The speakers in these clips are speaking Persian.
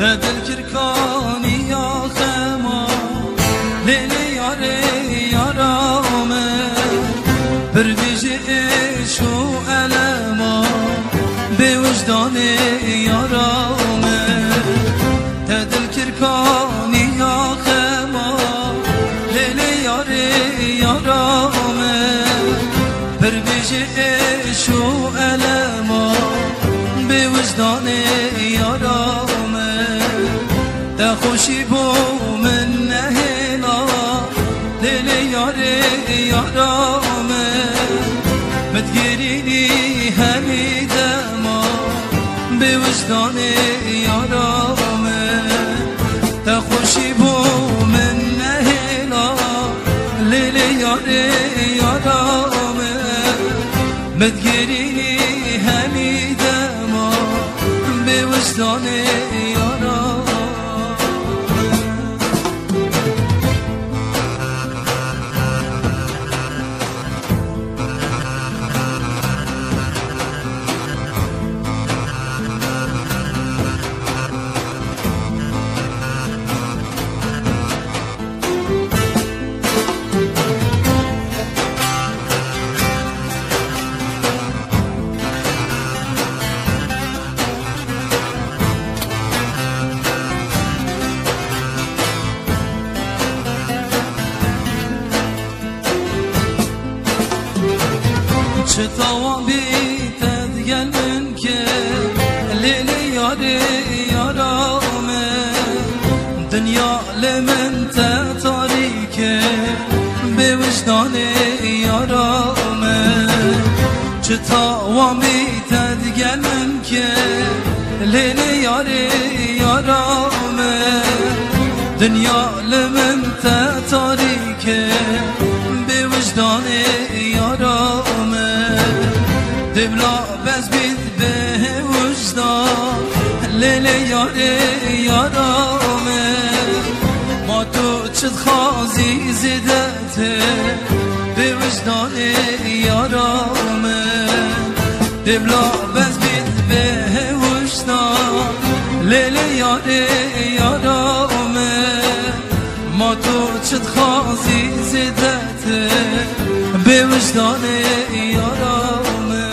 دل کرکانی یا خما لیلی یاره یارامه بردیجی شو علما به وجدان یارامه دل کرکانی یا خما لیلی یاره یارامه بردیجی شو علما به وجدان یارامه ده خوشی بو من نهلا دل یاره یارامه متگیرینی همی دما به وجدان یارامه ده خوشی بو من نهلا دل یاره یارامه متگیرینی همی دما به وجدان یارامه چطور بیتد گلن که لیلی یاری یارامه دنیا لمن تاریکه به وجدان یارامه چطور بیتد گلن که لیلی یاری یارامه دنیا لمن تاریکه به وجدان یارامه دبلا بس بید به وجدان لیلی یاره یارامه ما تو چت خازی زدته به وجدان یارامه دبلا بس بید به وجدان لیلی یاره یارامه ما تو چت خازی زدته به وجدان یارامه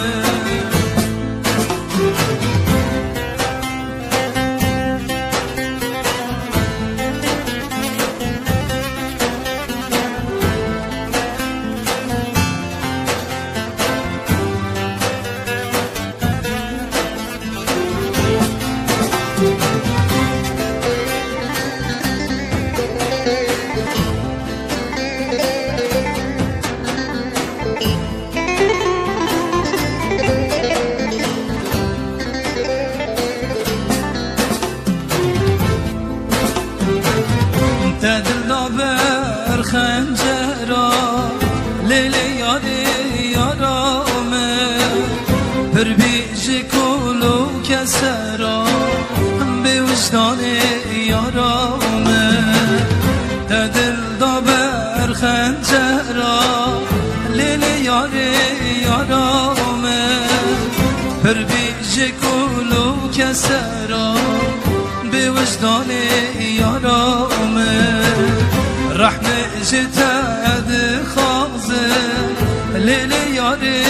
دل بر خنجرا لیلی یاری یارامه پر بیج کلو کسرا به وجدان یارامه دل بر خنجرا لیلی یاری یارامه پر بیج کلو کسرا به وجدان یارامه رحمه جتاد خازه لیلی یاری